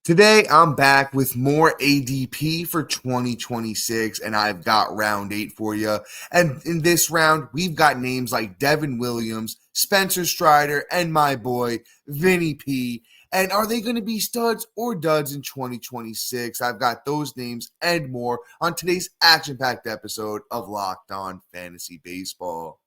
Today, I'm back with more ADP for 2026, and I've got round 8 for you. And in this round, we've got names like Devin Williams, Spencer Strider, and my boy, Vinnie P. And are they going to be studs or duds in 2026? I've got those names and more on today's action-packed episode of Locked On Fantasy Baseball.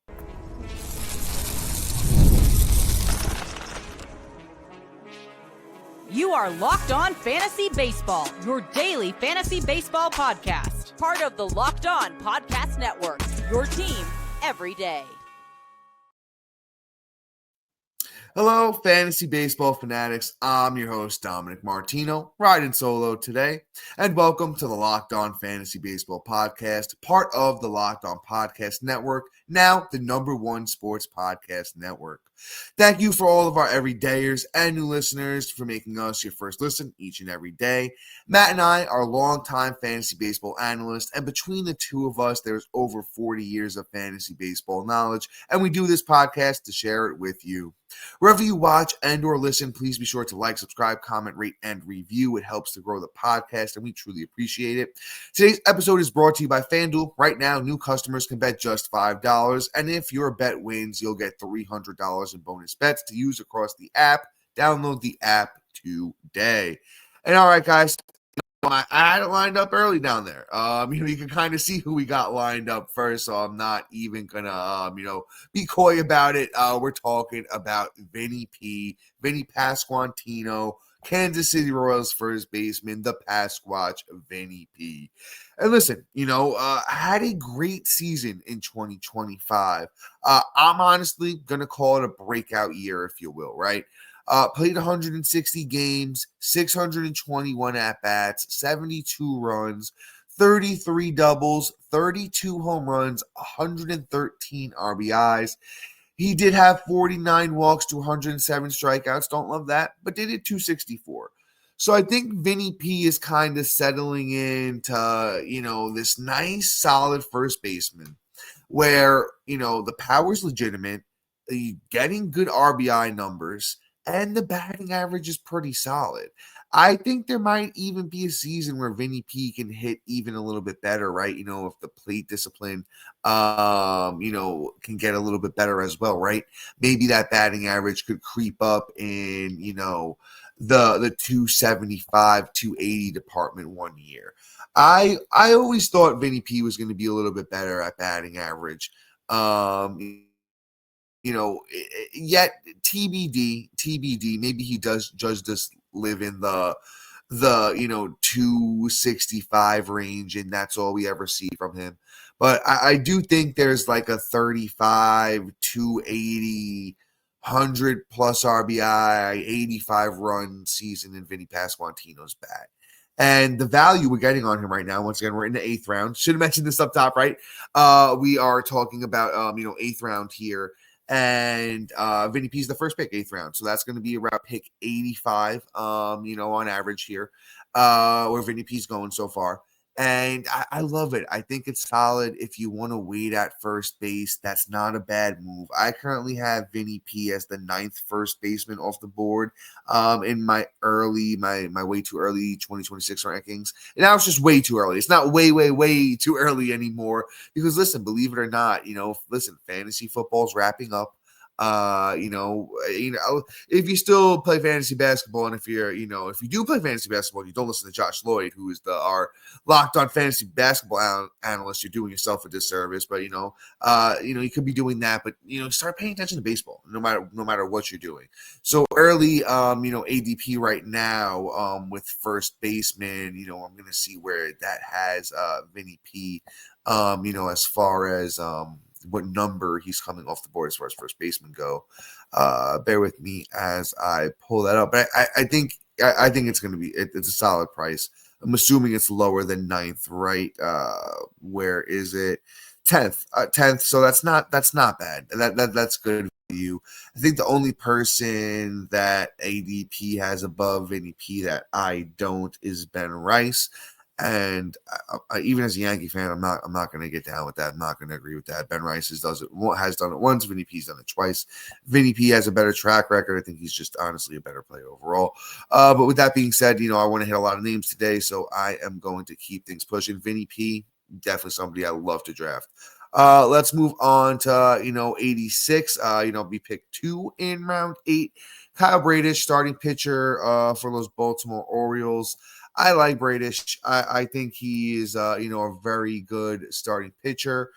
You are Locked On Fantasy Baseball, your daily fantasy baseball podcast. Part of the Locked On Podcast Network, your team every day. Hello, fantasy baseball fanatics. I'm your host, Dominic Martino, riding solo today, and welcome to the Locked On Fantasy Baseball podcast, part of the Locked On Podcast Network, now the #1 sports podcast network. Thank you for all of our everydayers and new listeners for making us your first listen each and every day. Matt and I are longtime fantasy baseball analysts, and between the two of us, there's over 40 years of fantasy baseball knowledge, and we do this podcast to share it with you. Wherever you watch and or listen, please be sure to like, subscribe, comment, rate, and review. It helps to grow the podcast, and we truly appreciate it. Today's episode is brought to you by FanDuel. Right now, new customers can bet just $5, and if your bet wins, you'll get $300 in bonus bets to use across the app. Download the app today. And all right, guys, I had it lined up early down there. You can kind of see who we got lined up first, so I'm not even gonna, be coy about it. We're talking about Vinnie P, Vinnie Pasquantino, Kansas City Royals first baseman, the Pasquatch Vinnie P. And listen, had a great season in 2025. I'm honestly gonna call it a breakout year, if you will, right? Played 160 games, 621 at-bats, 72 runs, 33 doubles, 32 home runs, 113 RBIs. He did have 49 walks to 107 strikeouts. Don't love that, but did it 264. So I think Vinnie P is kind of settling into, this nice, solid first baseman where, the power's legitimate, getting good RBI numbers, and the batting average is pretty solid. I think there might even be a season where Vinnie P can hit even a little bit better, right? If the plate discipline, can get a little bit better as well, right? Maybe that batting average could creep up in, the 275, 280 department one year. I always thought Vinnie P was going to be a little bit better at batting average. Yet TBD, maybe he does just live in the 265 range, and that's all we ever see from him. But I do think there's like a 35, 280, 100 plus RBI, 85 run season in Vinnie Pasquantino's bat. And the value we're getting on him right now, once again, we're in the 8th round. Should have mentioned this up top, right? We are talking about, 8th round here. And Vinnie P is the first pick, 8th round. So that's going to be around pick 85, on average here, where Vinnie P's going so far. And I love it. I think it's solid. If you want to wait at first base, that's not a bad move. I currently have Vinnie P as the 9th first baseman off the board in my way too early 2026 rankings. And now it's just way too early. It's not way too early anymore because, listen, believe it or not, fantasy football's wrapping up. If you still play fantasy basketball, and if you do play fantasy basketball, you don't listen to Josh Lloyd, who is our Locked On Fantasy Basketball analyst, you're doing yourself a disservice. But you could be doing that, but start paying attention to baseball, no matter what you're doing. So early, ADP right now, with first baseman, I'm gonna see where that has Vinnie P, as far as what number he's coming off the board as far as first baseman go. Bear with me as I pull that up. But I think it's going to be it's a solid price. I'm assuming it's lower than 9th, right? Where is it? 10th. 10th. So that's not bad. That's good value. I think the only person that ADP has above Vinnie P that I don't is Ben Rice. And even as a Yankee fan, I'm not going to get down with that. I'm not going to agree with that. Ben Rice has done it once. Vinnie P's done it twice. Vinnie P has a better track record. I think he's just honestly a better player overall. But with that being said, I want to hit a lot of names today, so I am going to keep things pushing. Vinnie P, definitely somebody I love to draft. Let's move on to 86. We picked 2 in round 8. Kyle Bradish, starting pitcher for those Baltimore Orioles. I like Bradish. I think he is, a very good starting pitcher,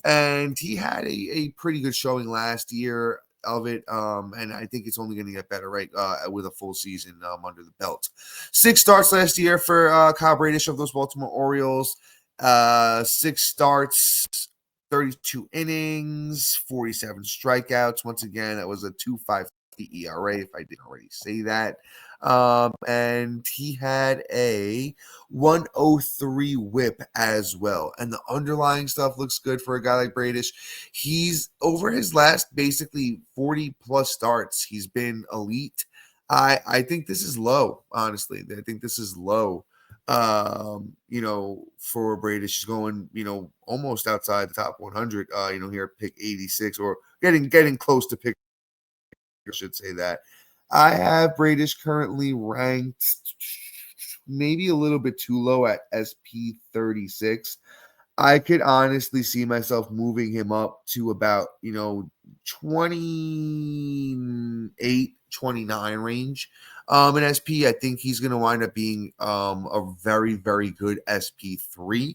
and he had a pretty good showing last year of it. And I think it's only going to get better, right? With a full season under the belt. 6 starts last year for Kyle Bradish of those Baltimore Orioles. 6 starts, 32 innings, 47 strikeouts. Once again, that was a 2.5 ERA, if I didn't already say that. And he had a 103 whip as well. And the underlying stuff looks good for a guy like Bradish. He's over his last basically 40 plus starts. He's been elite. I think this is low, honestly. I think this is low. For Bradish, he's going, almost outside the top 100, here at pick 86 or getting close to pick. I should say that. I have Bradish currently ranked maybe a little bit too low at SP 36. I could honestly see myself moving him up to about, 28, 29 range. In SP, I think he's going to wind up being a very, very good SP3.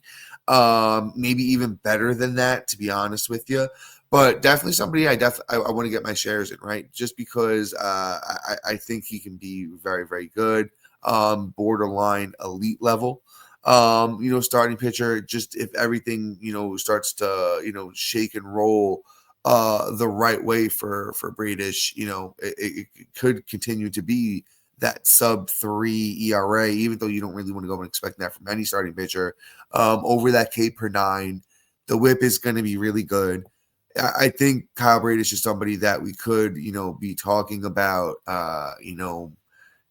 Maybe even better than that, to be honest with you. But definitely somebody I want to get my shares in, right? Just because I think he can be very, very good, borderline elite level. Starting pitcher, just if everything, starts to, shake and roll the right way for Bradish, it could continue to be that sub 3 ERA, even though you don't really want to go and expect that from any starting pitcher. Over that K per 9, the whip is going to be really good. I think Kyle Bradish is somebody that we could, be talking about,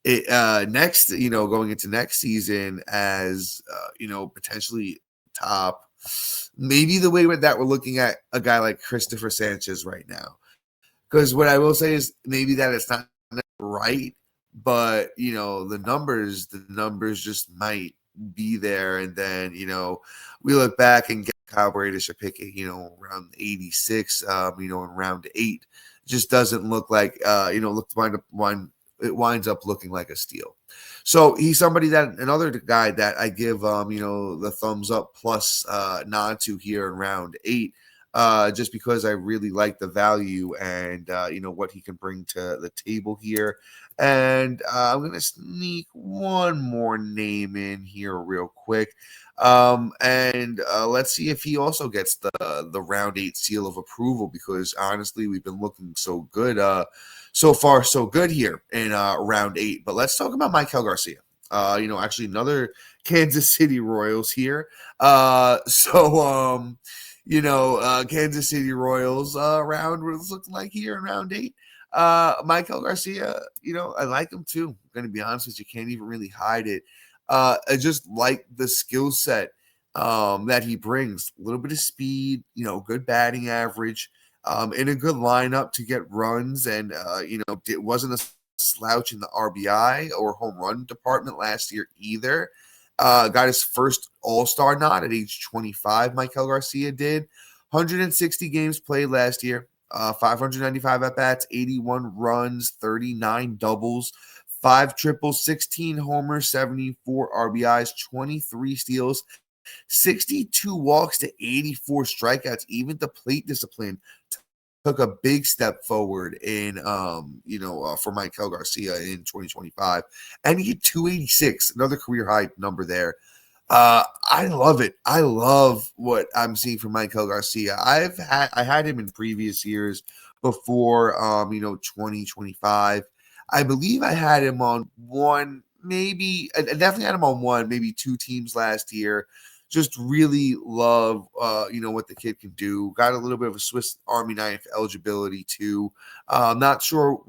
next, going into next season as, potentially top, maybe the way that we're looking at a guy like Christopher Sanchez right now. Because what I will say is maybe that it's not right, but, the numbers just might be there. And then, we look back and get Kyle Bradish a pick, around 86, in round 8. Just doesn't look like, it winds up looking like a steal. So he's somebody that another guy that I give, the thumbs up plus nod to here in round 8, just because I really like the value and, what he can bring to the table here. And I'm going to sneak one more name in here real quick. And let's see if he also gets the round 8 seal of approval, because honestly, we've been looking so good, so far so good here in round 8. But let's talk about Maikel Garcia. Actually another Kansas City Royals here. Kansas City Royals round was looking like here in round 8. Maikel Garcia, I like him too. I'm going to be honest with you, can't even really hide it. I just like the skill set that he brings. A little bit of speed, good batting average, in a good lineup to get runs. And, it wasn't a slouch in the RBI or home run department last year either. Got his first All-Star nod at age 25, Maikel Garcia did. 160 games played last year. 595 at-bats, 81 runs, 39 doubles, 5 triples, 16 homers, 74 RBIs, 23 steals, 62 walks to 84 strikeouts. Even the plate discipline took a big step forward in, for Maikel Garcia in 2025. And he hit 286, another career high number there. I love it. I love what I'm seeing from Maikel Garcia. I had him in previous years before, 2025. I believe I had him on one, maybe I definitely had him on one, maybe 2 teams last year. Just really love, what the kid can do. Got a little bit of a Swiss Army knife eligibility too. Not sure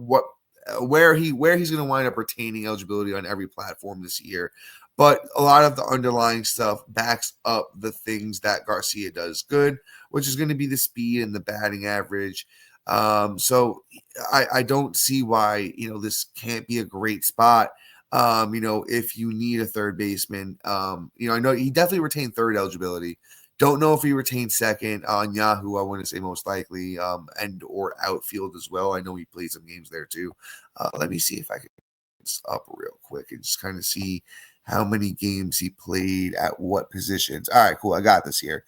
where he's going to wind up retaining eligibility on every platform this year. but a lot of the underlying stuff backs up the things that Garcia does good, which is going to be the speed and the batting average. So I don't see why, this can't be a great spot. If you need a third baseman, I know he definitely retained third eligibility. Don't know if he retained second on Yahoo. I want to say most likely, and or outfield as well. I know he played some games there too. Let me see if I can up real quick and just kind of see how many games he played at what positions. All right, cool. I got this here.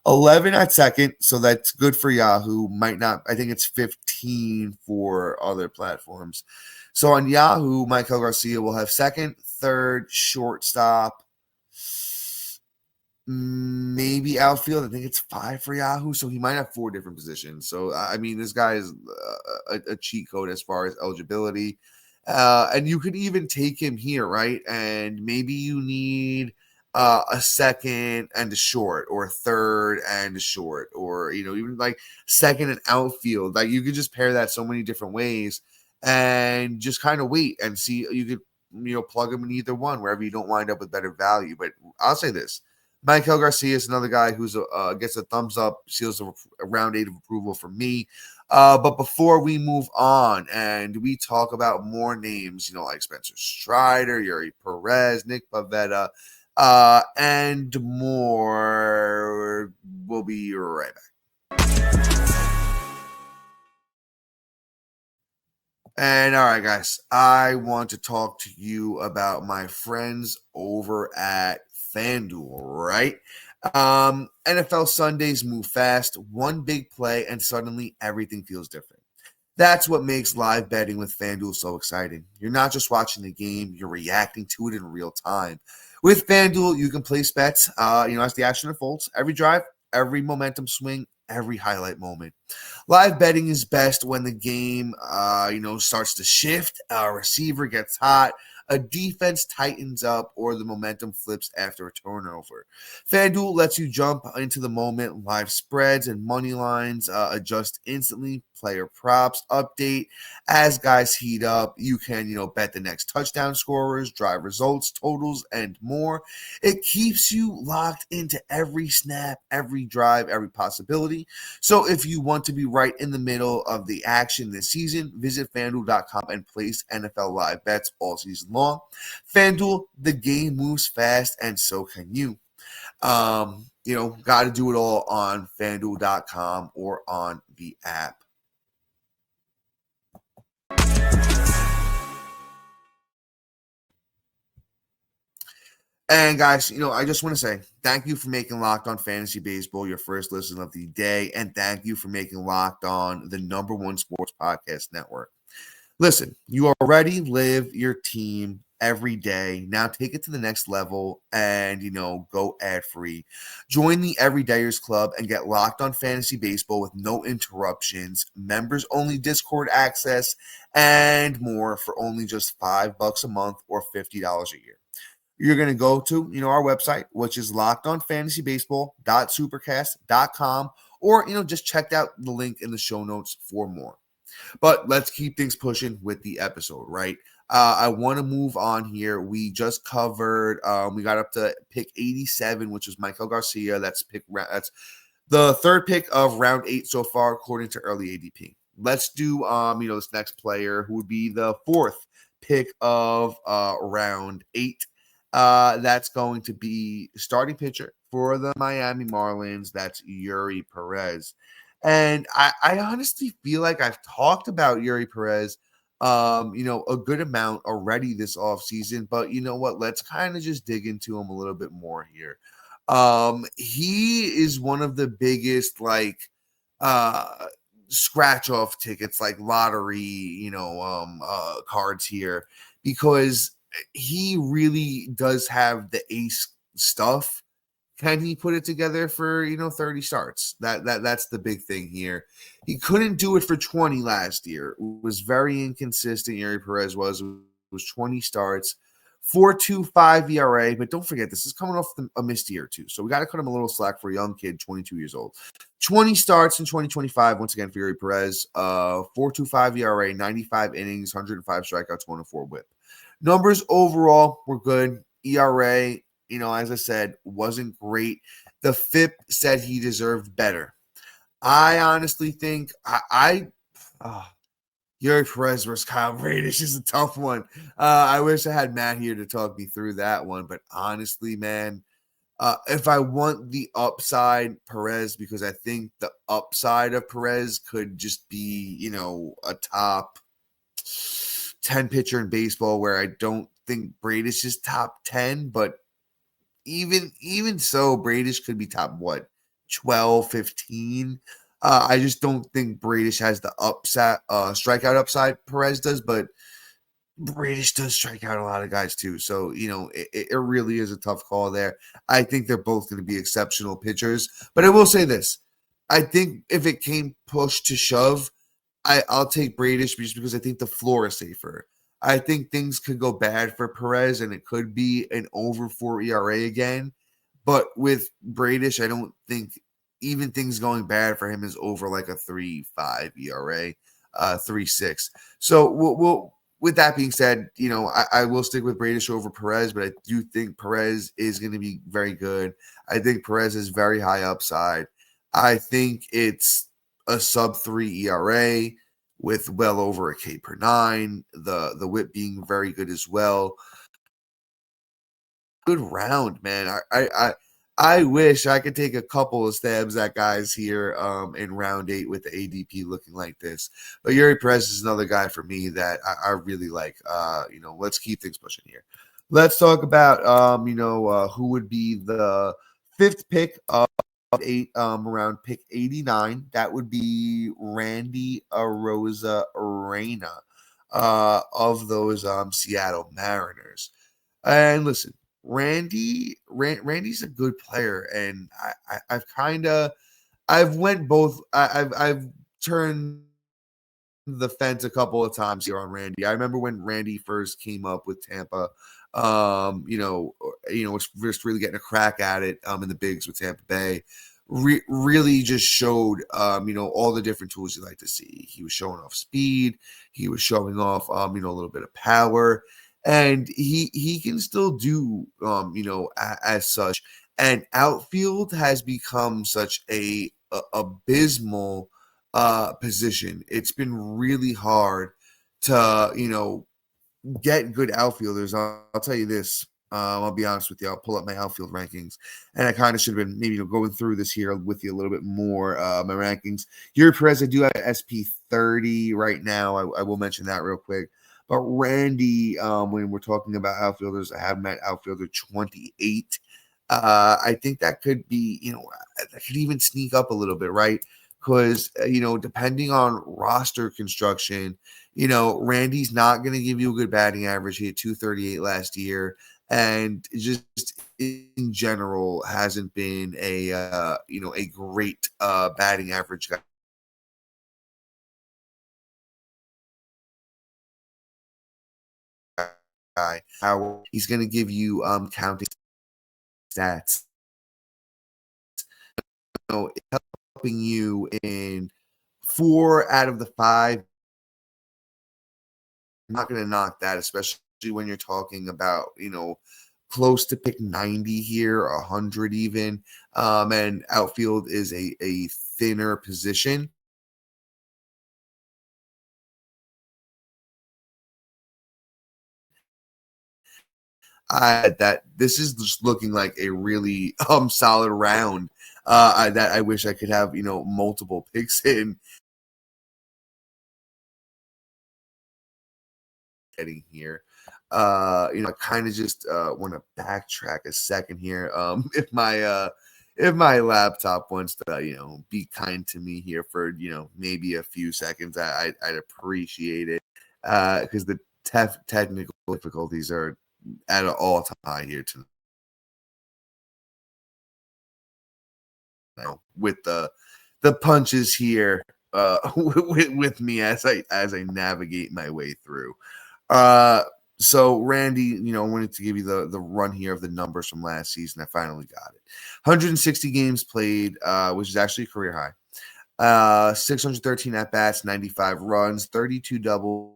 11 at second, so that's good for Yahoo. Might not, I think it's 15 for other platforms. So on Yahoo, Maikel Garcia will have second, third, shortstop, maybe outfield. I think it's 5 for Yahoo, so he might have 4 different positions. So, this guy is a cheat code as far as eligibility. And you could even take him here, right? And maybe you need a second and a short, or a third and a short, or even like second and outfield. Like you could just pair that so many different ways and just kind of wait and see. You could plug him in either one, wherever you don't wind up with better value. But I'll say this: Maikel Garcia is another guy who's gets a thumbs up, seals a round 8 of approval for me. But before we move on and we talk about more names, like Spencer Strider, Eury Perez, Nick Pivetta, and more, we'll be right back. And all right, guys, I want to talk to you about my friends over at FanDuel, right? NFL Sundays move fast, one big play, and suddenly everything feels different. That's what makes live betting with FanDuel so exciting. You're not just watching the game, you're reacting to it in real time. With FanDuel, you can place bets, as the action unfolds, every drive, every momentum swing, every highlight moment. Live betting is best when the game, starts to shift, a receiver gets hot, a defense tightens up, or the momentum flips after a turnover. FanDuel lets you jump into the moment. Live spreads and money lines adjust instantly. Player props update as guys heat up. You can, bet the next touchdown scorers, drive results, totals, and more. It keeps you locked into every snap, every drive, every possibility. So if you want to be right in the middle of the action this season, visit FanDuel.com and place NFL live bets all season long. FanDuel, the game moves fast, and so can you. Got to do it all on FanDuel.com or on the app. And guys, I just want to say thank you for making Locked On Fantasy Baseball your first listen of the day, and thank you for making Locked On the #1 sports podcast network. Listen, you already live your team every day. Now take it to the next level and, go ad-free. Join the Everydayers Club and get Locked On Fantasy Baseball with no interruptions, members-only Discord access, and more for only just $5 a month or $50 a year. You're going to go to, our website, which is lockedonfantasybaseball.supercast.com, or, just check out the link in the show notes for more. But let's keep things pushing with the episode, right? I want to move on here. We just covered, we got up to pick 87, which is Maikel Garcia. That's the third pick of round 8 so far, according to early ADP. Let's do, this next player who would be the 4th pick of round 8. That's going to be starting pitcher for the Miami Marlins. That's Eury Perez. And I honestly feel like I've talked about Eury Perez, a good amount already this offseason. But you know what? Let's kind of just dig into him a little bit more here. He is one of the biggest, scratch-off tickets, like lottery, cards here, because he really does have the ace stuff. Can he put it together for 30 starts? That's the big thing here. He couldn't do it for 20 last year. It was very inconsistent. Eury Perez was 20 starts, 4.25 ERA. But don't forget, this is coming off a missed year too, so we got to cut him a little slack for a young kid, 22 years old. 20 starts in 2025 once again for Eury Perez. 4.25 ERA, 95 innings, 105 strikeouts, 104 WHIP. Numbers overall were good. ERA, as I said, wasn't great. The FIP said he deserved better. I honestly think Eury Perez versus Kyle Bradish is a tough one. I wish I had Matt here to talk me through that one, but honestly, man, if I want the upside, Perez, because I think the upside of Perez could just be, a top 10 pitcher in baseball, where I don't think Bradish is top 10, but even so, Bradish could be top 12, 15. I just don't think Bradish has the upside, strikeout upside Perez does, but Bradish does strike out a lot of guys too. So, it really is a tough call there. I think they're both going to be exceptional pitchers, but I will say this. I think if it came push to shove, I'll take Bradish just because I think the floor is safer. I think things could go bad for Perez and it could be an over 4 ERA again. But with Bradish, I don't think even things going bad for him is over like a 3.5 ERA, 3.6. So with that being said, I will stick with Bradish over Perez, but I do think Perez is going to be very good. I think Perez is very high upside. I think it's a sub 3 ERA with well over a K per 9. The whip being very good as well. Good round, man. I wish I could take a couple of stabs at guys here in round 8 with the ADP looking like this. But Eury Perez is another guy for me that I really like. Let's keep things pushing here. Let's talk about who would be the 5th pick of 8 around pick 89. That would be Randy Arozarena of those Seattle Mariners. And listen, Randy's a good player, and I've went both. I've turned the fence a couple of times here on Randy. I remember when Randy first came up with Tampa. Was just really getting a crack at it in the bigs with Tampa Bay. Really just showed all the different tools you like to see. He was showing off speed. He was showing off a little bit of power. And he can still do, as such. And outfield has become such a abysmal position. It's been really hard to, get good outfielders. I'll tell you this. I'll be honest with you. I'll pull up my outfield rankings, and I kind of should have been maybe going through this here with you a little bit more. My rankings. Eury Perez, I do have SP 30 right now. I will mention that real quick. But Randy, when we're talking about outfielders, I have him at outfielder 28. I think that could be, that could even sneak up a little bit, right? Because, depending on roster construction, Randy's not going to give you a good batting average. He had 238 last year, and just in general hasn't been a great batting average guy. How he's going to give you counting stats. Helping you in 4 out of the 5. I'm not going to knock that, especially when you're talking about, close to pick 90 here, 100 even. And outfield is a thinner position. That this is just looking like a really solid round that I wish I could have multiple picks in. Getting here, I kind of just want to backtrack a second here. If my laptop wants to be kind to me here for maybe a few seconds, I'd appreciate it because the technical difficulties are at an all-time high here tonight. With the punches here with me as I navigate my way through. So Randy, I wanted to give you the run here of the numbers from last season. I finally got it. 160 games played, which is actually a career high. 613 at-bats, 95 runs, 32 doubles,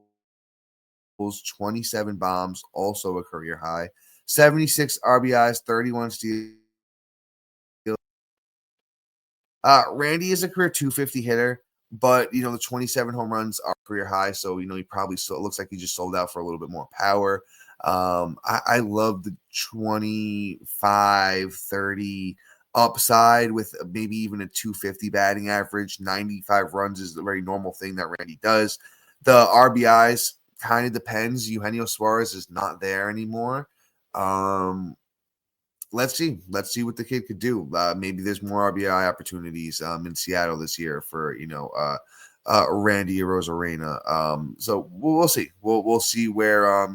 27 bombs, also a career high. 76 RBIs, 31 steals. Randy is a career 250 hitter, but the 27 home runs are career high. So he probably it looks like he just sold out for a little bit more power. I love the 25, 30 upside with maybe even a 250 batting average. 95 runs is the very normal thing that Randy does. The RBIs kind of depends. Eugenio Suarez is not there anymore. Let's see what the kid could do. Maybe there's more RBI opportunities in Seattle this year for Randy Arozarena. So we'll see. We'll see where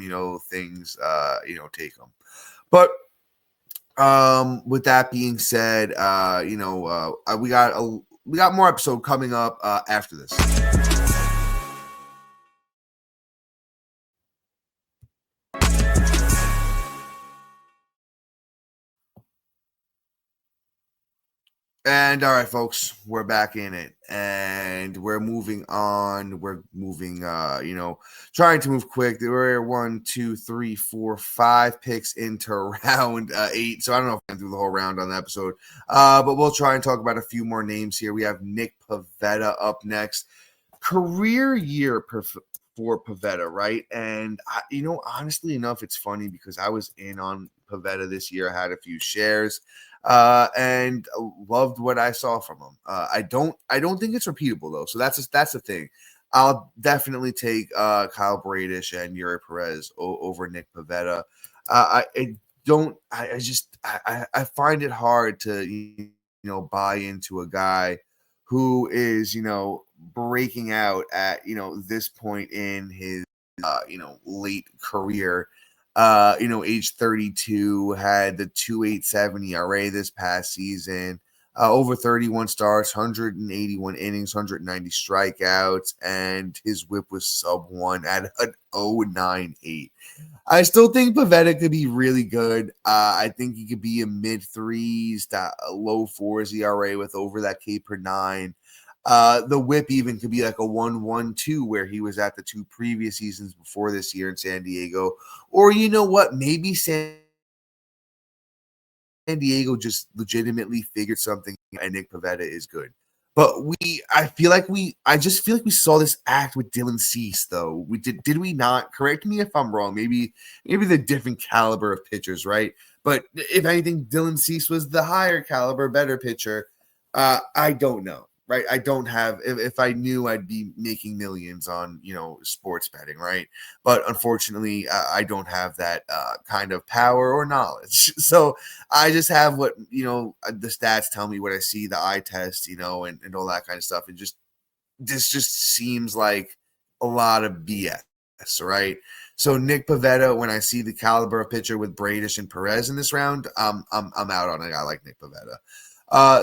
things take them. But with that being said, we got more episode coming up after this. And all right, folks, we're back in it, and we're moving on. We're moving, trying to move quick. There were 1, 2, 3, 4, 5 picks into round 8. So I don't know if I'm through the whole round on the episode, but we'll try and talk about a few more names here. We have Nick Pivetta up next. Career year for Pivetta, right? And honestly enough, it's funny because I was in on Pivetta this year. I had a few shares. And loved what I saw from him. I don't think it's repeatable though. So that's the thing. I'll definitely take Kyle Bradish and Eury Perez over Nick Pivetta. I find it hard to buy into a guy who is breaking out at this point in his late career. Age 32, had the 2.87 ERA this past season, over 31 starts, 181 innings, 190 strikeouts, and his whip was sub 1 at an 0.98. I still think Pivetta could be really good. I think he could be a mid 3s to low 4s ERA with over that K per 9. The whip even could be like a 1.12 where he was at the 2 previous seasons before this year in San Diego. Or maybe San Diego just legitimately figured something and Nick Pivetta is good. But I just feel like we saw this act with Dylan Cease though. Did we not? Correct me if I'm wrong. Maybe the different caliber of pitchers, right? But if anything, Dylan Cease was the higher caliber, better pitcher. I don't know. Right. I don't have, if I knew, I'd be making millions on, sports betting. Right. But unfortunately, I don't have that kind of power or knowledge. So I just have what, the stats tell me, what I see, the eye test, and all that kind of stuff. And this just seems like a lot of BS. Right. So Nick Pivetta, when I see the caliber of pitcher with Bradish and Perez in this round, I'm out on a guy like Nick Pivetta.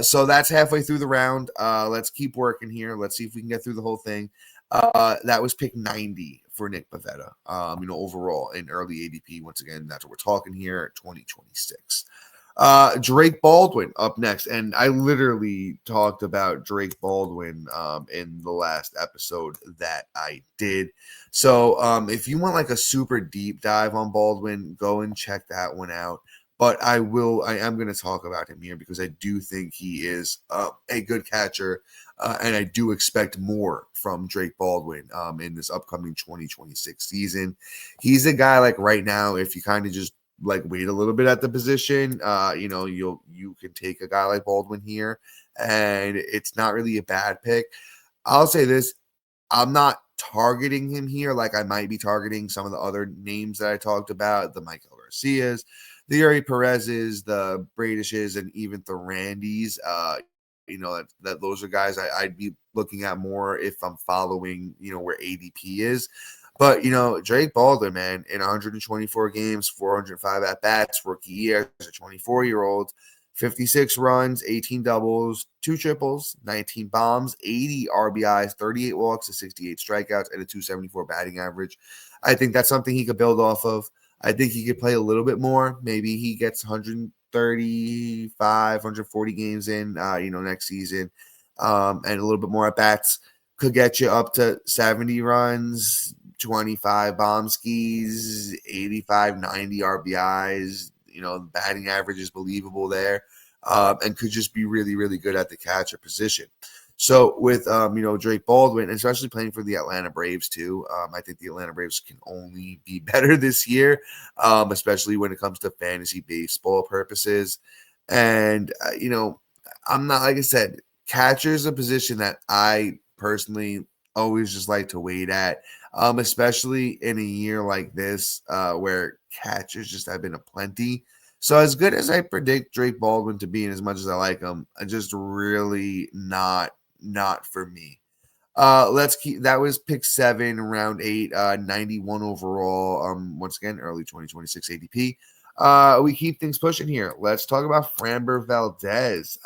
So that's halfway through the round. Let's keep working here. Let's see if we can get through the whole thing. That was pick 90 for Nick Pivetta, overall in early ADP. Once again, that's what we're talking here, 2026. Drake Baldwin up next. And I literally talked about Drake Baldwin in the last episode that I did. So if you want like a super deep dive on Baldwin, go and check that one out. But I am going to talk about him here because I do think he is a good catcher, and I do expect more from Drake Baldwin in this upcoming 2026 season. He's a guy like right now, if you kind of just like wait a little bit at the position, you can take a guy like Baldwin here, and it's not really a bad pick. I'll say this, I'm not targeting him here like I might be targeting some of the other names that I talked about, the Maikel Garcias, the Eury Perez's, the Bradishes, and even the Randys. That those are guys I'd be looking at more if I'm following, where ADP is. But, Drake Baldwin, man, in 124 games, 405 at-bats, rookie year as a 24-year-old, 56 runs, 18 doubles, 2 triples, 19 bombs, 80 RBIs, 38 walks, 68 strikeouts, and a 274 batting average. I think that's something he could build off of. I think he could play a little bit more. Maybe he gets 135, 140 games in, next season, and a little bit more at bats. Could get you up to 70 runs, 25 bomb skis, 85, 90 RBIs. The batting average is believable there, and could just be really, really good at the catcher position. So with, Drake Baldwin, especially playing for the Atlanta Braves too, I think the Atlanta Braves can only be better this year, especially when it comes to fantasy baseball purposes. And, I'm not, like I said, catcher is a position that I personally always just like to wait at, especially in a year like this where catchers just have been aplenty. So as good as I predict Drake Baldwin to be, and as much as I like him, I just really not for me. Let's keep that was pick 7, round 8, 91 overall. Once again, early 2026 ADP. We keep things pushing here. Let's talk about Framber Valdez.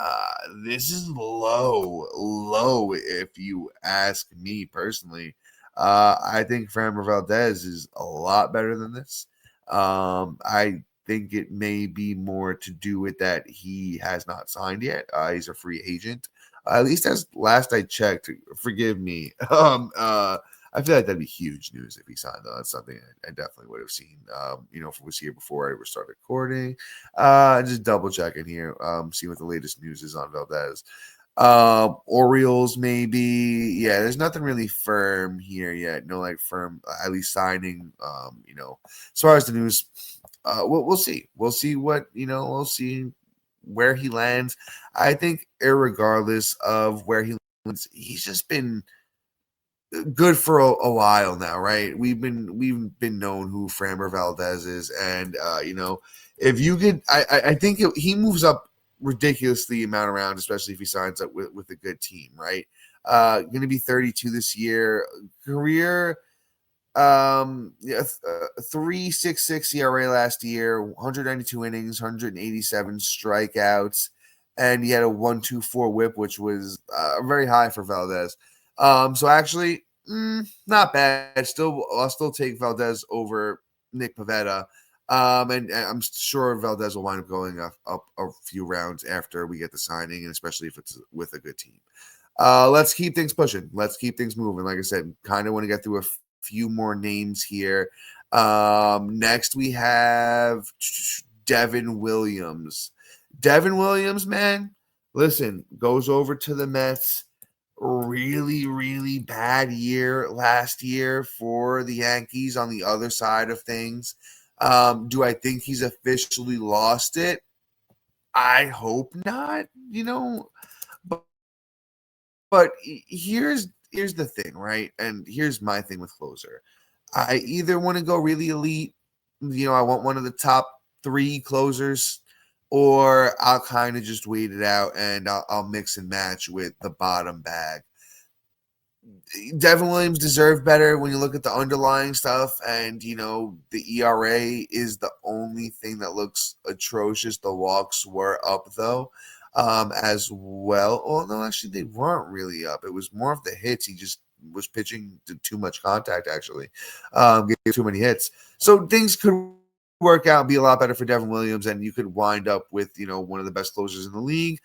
This is low if you ask me personally. I think Framber Valdez is a lot better than this. I think it may be more to do with that he has not signed yet. He's a free agent. At least as last I checked, forgive me. I feel like that'd be huge news if he signed, though. That's something I definitely would have seen, if it was here before I ever started recording. Just double checking here, see what the latest news is on Valdez. Orioles, maybe. Yeah, there's nothing really firm here yet. No, firm, at least signing, as far as the news, we'll see. We'll see what, we'll see where he lands. I think irregardless of where he lands, he's just been good for a while now, right? We've been known who Framber Valdez is, and if you could, I think he moves up ridiculously amount around, especially if he signs up with a good team, right? Going to be 32 this year, career 3.66 ERA last year, 192 innings, 187 strikeouts, and he had a 1.24 WHIP, which was very high for Valdez. So actually, not bad. I'll still take Valdez over Nick Pivetta. And I'm sure Valdez will wind up going up a few rounds after we get the signing, and especially if it's with a good team. Let's keep things pushing. Let's keep things moving. Like I said, kind of want to get through a few more names here. Next we have Devin Williams. Devin Williams, man, listen, goes over to the Mets. Really, really bad year last year for the Yankees on the other side of things. Do I think he's officially lost it? I hope not, but here's the thing, right? And here's my thing with closer. I either want to go really elite, I want one of the top 3 closers, or I'll kind of just wait it out and I'll mix and match with the bottom bag. Devin Williams deserved better when you look at the underlying stuff, and the ERA is the only thing that looks atrocious. The walks were up though, as well. Although actually they weren't really up. It was more of the hits. He just was pitching to too much contact. Actually, gave too many hits. So things could work out, be a lot better for Devin Williams, and you could wind up with one of the best closers in the league.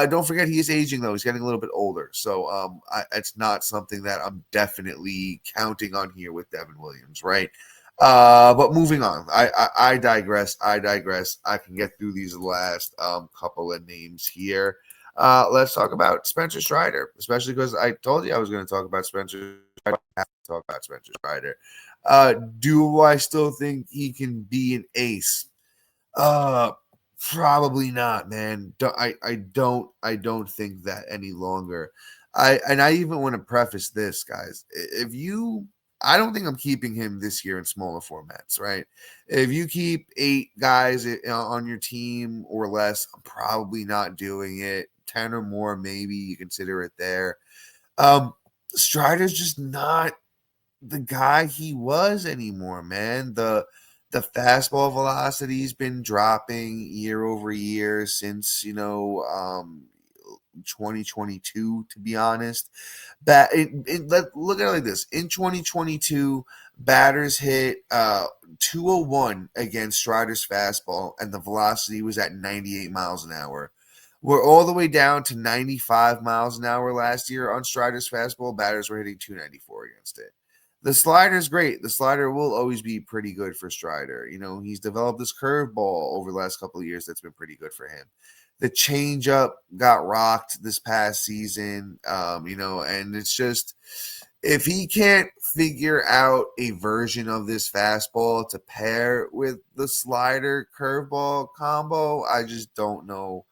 Don't forget he is aging though; he's getting a little bit older, so it's not something that I'm definitely counting on here with Devin Williams, right? But moving on, I digress. I can get through these last couple of names here. Let's talk about Spencer Strider, especially because I told you I was going to talk about Spencer. I have to talk about Spencer Strider. Do I still think he can be an ace? Probably not, man. I don't think that any longer. I even want to preface this, guys. I don't think I'm keeping him this year in smaller formats, right? If you keep 8 guys on your team or less, I'm probably not doing it. 10 or more, maybe you consider it there. Strider's just not the guy he was anymore, man. The fastball velocity's been dropping year over year since 2022, to be honest. Look at it like this. In 2022, batters hit 201 against Strider's fastball, and the velocity was at 98 miles an hour. We're all the way down to 95 miles an hour last year on Strider's fastball. Batters were hitting 294 against it. The slider is great. The slider will always be pretty good for Strider. He's developed this curveball over the last couple of years that's been pretty good for him. The changeup got rocked this past season, and it's just, if he can't figure out a version of this fastball to pair with the slider curveball combo, I just don't know.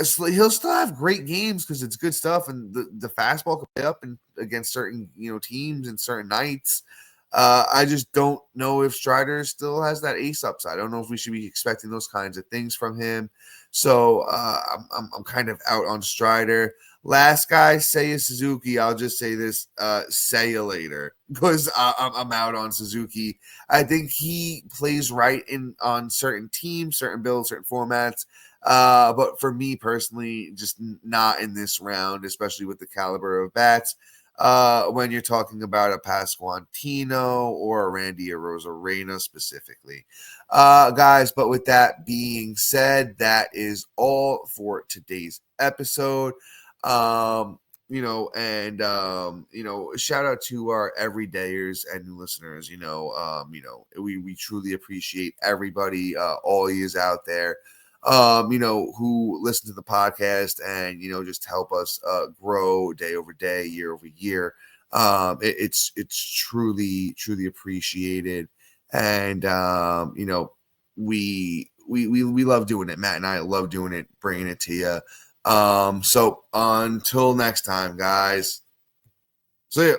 He'll still have great games because it's good stuff, and the fastball can play up against certain teams and certain nights. I just don't know if Strider still has that ace upside. I don't know if we should be expecting those kinds of things from him. So I'm kind of out on Strider. Last guy, Seiya Suzuki. I'll just say this: say you later, because I'm out on Suzuki. I think he plays right on certain teams, certain builds, certain formats. But for me personally, just not in this round, especially with the caliber of bats. When you're talking about a Pasquantino or a Randy Arozarena specifically. Guys, but with that being said, that is all for today's episode. Shout out to our everydayers and new listeners. We truly appreciate everybody, all yous out there, who listen to the podcast and, just help us grow day over day, year over year. It's truly, truly appreciated. And, we love doing it. Matt and I love doing it, bringing it to you. So until next time, guys, see ya.